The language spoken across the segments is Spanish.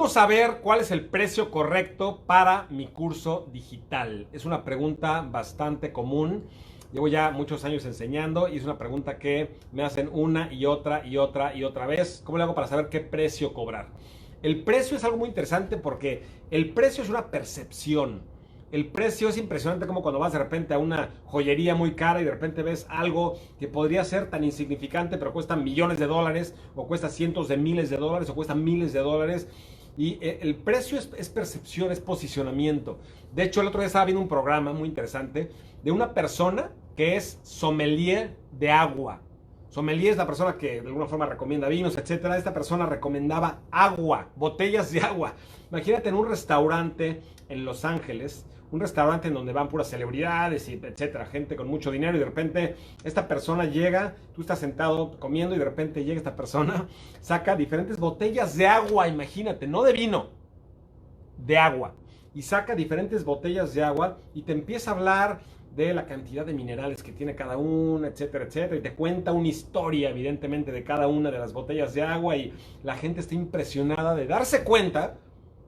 ¿Cómo saber cuál es el precio correcto para mi curso digital? Es una pregunta bastante común. Llevo ya muchos años enseñando y es una pregunta que me hacen una y otra y otra y otra vez. ¿Cómo le hago para saber qué precio cobrar? El precio es algo muy interesante porque el precio es una percepción. El precio es impresionante, como cuando vas de repente a una joyería muy cara y de repente ves algo que podría ser tan insignificante pero cuesta millones de dólares o cuesta cientos de miles de dólares o cuesta miles de dólares. Y el precio es percepción, es posicionamiento. De hecho, el otro día estaba viendo un programa muy interesante de una persona que es sommelier de agua. Sommelier es la persona que de alguna forma recomienda vinos, etcétera. Esta persona recomendaba agua, botellas de agua. Imagínate en un restaurante en Los Ángeles, un restaurante en donde van puras celebridades, y etcétera, gente con mucho dinero, y de repente esta persona llega, tú estás sentado comiendo y de repente llega esta persona, saca diferentes botellas de agua, imagínate, no de vino, de agua, y saca diferentes botellas de agua y te empieza a hablar de la cantidad de minerales que tiene cada una, etcétera, etcétera, y te cuenta una historia, evidentemente, de cada una de las botellas de agua, y la gente está impresionada de darse cuenta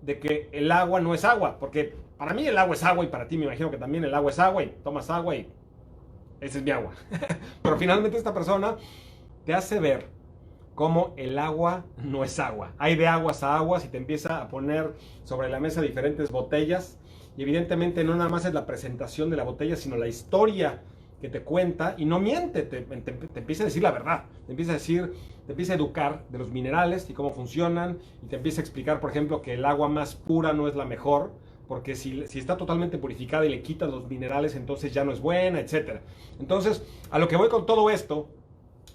de que el agua no es agua, porque para mí el agua es agua y para ti me imagino que también el agua es agua y tomas agua y esa es mi agua. Pero finalmente esta persona te hace ver cómo el agua no es agua. Hay de aguas a aguas y te empieza a poner sobre la mesa diferentes botellas y evidentemente no nada más es la presentación de la botella, sino la historia que te cuenta y no miente, te empieza a decir la verdad, te empieza a educar de los minerales y cómo funcionan y te empieza a explicar, por ejemplo, que el agua más pura no es la mejor, porque si está totalmente purificada y le quitas los minerales, entonces ya no es buena, etc. Entonces, a lo que voy con todo esto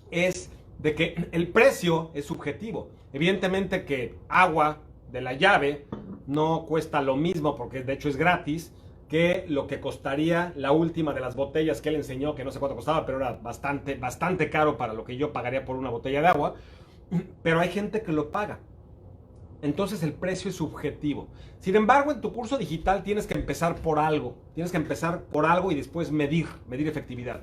es de que el precio es subjetivo. Evidentemente que agua de la llave no cuesta lo mismo, porque de hecho es gratis, que lo que costaría la última de las botellas que él enseñó, que no sé cuánto costaba, pero era bastante caro para lo que yo pagaría por una botella de agua, pero hay gente que lo paga. Entonces el precio es subjetivo. Sin embargo, en tu curso digital tienes que empezar por algo. Tienes que empezar por algo y después medir efectividad.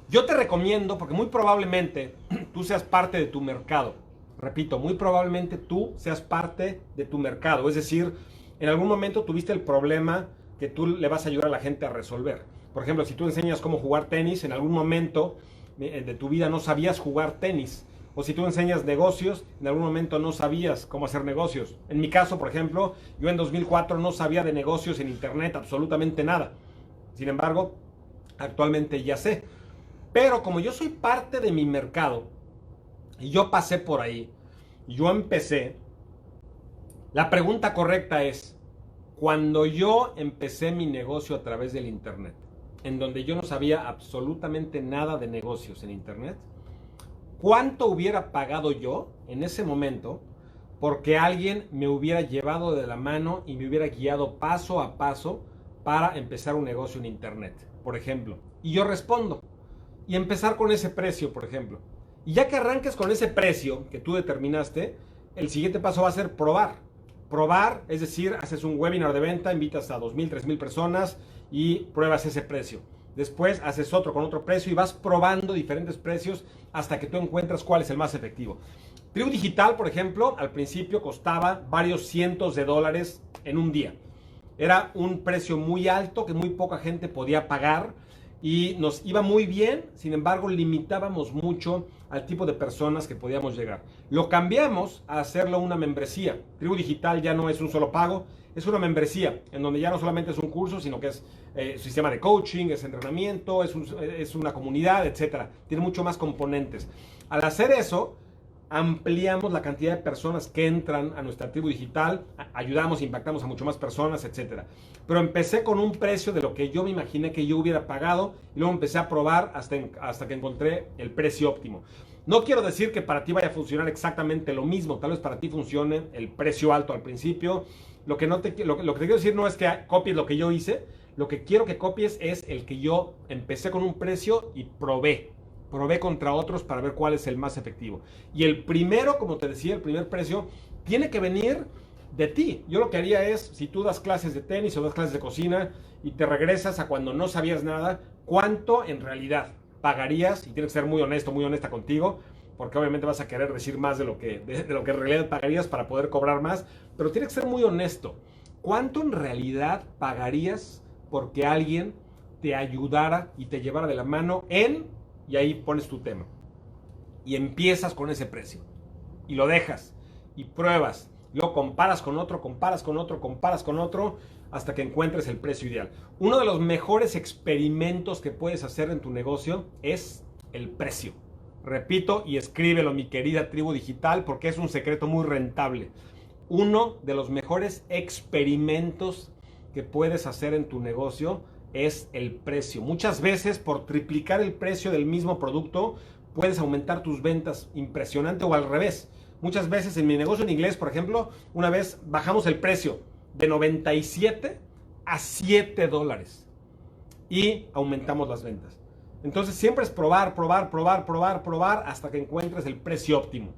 Yo te recomiendo, porque muy probablemente tú seas parte de tu mercado. Repito, muy probablemente tú seas parte de tu mercado. Es decir, en algún momento tuviste el problema que tú le vas a ayudar a la gente a resolver. Por ejemplo, si tú enseñas cómo jugar tenis, en algún momento de tu vida no sabías jugar tenis. O si tú enseñas negocios, en algún momento no sabías cómo hacer negocios. En mi caso, por ejemplo, yo en 2004 no sabía de negocios en internet absolutamente nada. Sin embargo, actualmente ya sé. Pero como yo soy parte de mi mercado, y yo pasé por ahí, yo empecé, la pregunta correcta es, cuando yo empecé mi negocio a través del internet, en donde yo no sabía absolutamente nada de negocios en internet, ¿cuánto hubiera pagado yo en ese momento porque alguien me hubiera llevado de la mano y me hubiera guiado paso a paso para empezar un negocio en internet, por ejemplo? Y yo respondo, y empezar con ese precio, por ejemplo. Y ya que arranques con ese precio que tú determinaste, el siguiente paso va a ser probar. Probar, es decir, haces un webinar de venta, invitas a 2,000, 3,000 personas y pruebas ese precio. Después haces otro con otro precio y vas probando diferentes precios hasta que tú encuentras cuál es el más efectivo. Tribu Digital, por ejemplo, al principio costaba varios cientos de dólares en un día. Era un precio muy alto que muy poca gente podía pagar y nos iba muy bien, sin embargo limitábamos mucho al tipo de personas que podíamos llegar. Lo cambiamos a hacerlo una membresía. Tribu Digital ya no es un solo pago, es una membresía, en donde ya no solamente es un curso, sino que es un sistema de coaching, es entrenamiento, es una comunidad, etc. Tiene mucho más componentes. Al hacer eso, ampliamos la cantidad de personas que entran a nuestra tribu digital, ayudamos, impactamos a mucho más personas, etc. Pero empecé con un precio de lo que yo me imaginé que yo hubiera pagado y luego empecé a probar hasta que encontré el precio óptimo. No quiero decir que para ti vaya a funcionar exactamente lo mismo, tal vez para ti funcione el precio alto al principio. Lo que te quiero decir no es que copies lo que yo hice, lo que quiero que copies es el que yo empecé con un precio y probé contra otros para ver cuál es el más efectivo. Y el primero, como te decía, el primer precio tiene que venir de ti. Yo lo que haría es, si tú das clases de tenis o das clases de cocina y te regresas a cuando no sabías nada, ¿cuánto en realidad pagarías? Y tienes que ser muy honesto, muy honesta contigo. porque obviamente vas a querer decir más de lo que en realidad pagarías para poder cobrar más, pero tienes que ser muy honesto. ¿Cuánto en realidad pagarías porque alguien te ayudara y te llevara de la mano y ahí pones tu tema? Y empiezas con ese precio. Y lo dejas. Y pruebas. Luego comparas con otro, comparas con otro, comparas con otro, hasta que encuentres el precio ideal. Uno de los mejores experimentos que puedes hacer en tu negocio es el precio. Repito y escríbelo, mi querida tribu digital, porque es un secreto muy rentable. Uno de los mejores experimentos que puedes hacer en tu negocio es el precio. Muchas veces, por triplicar el precio del mismo producto, puedes aumentar tus ventas impresionante, o al revés. Muchas veces en mi negocio en inglés, por ejemplo, una vez bajamos el precio de 97 a $7 y aumentamos las ventas. Entonces siempre es probar, probar, probar, probar, probar hasta que encuentres el precio óptimo.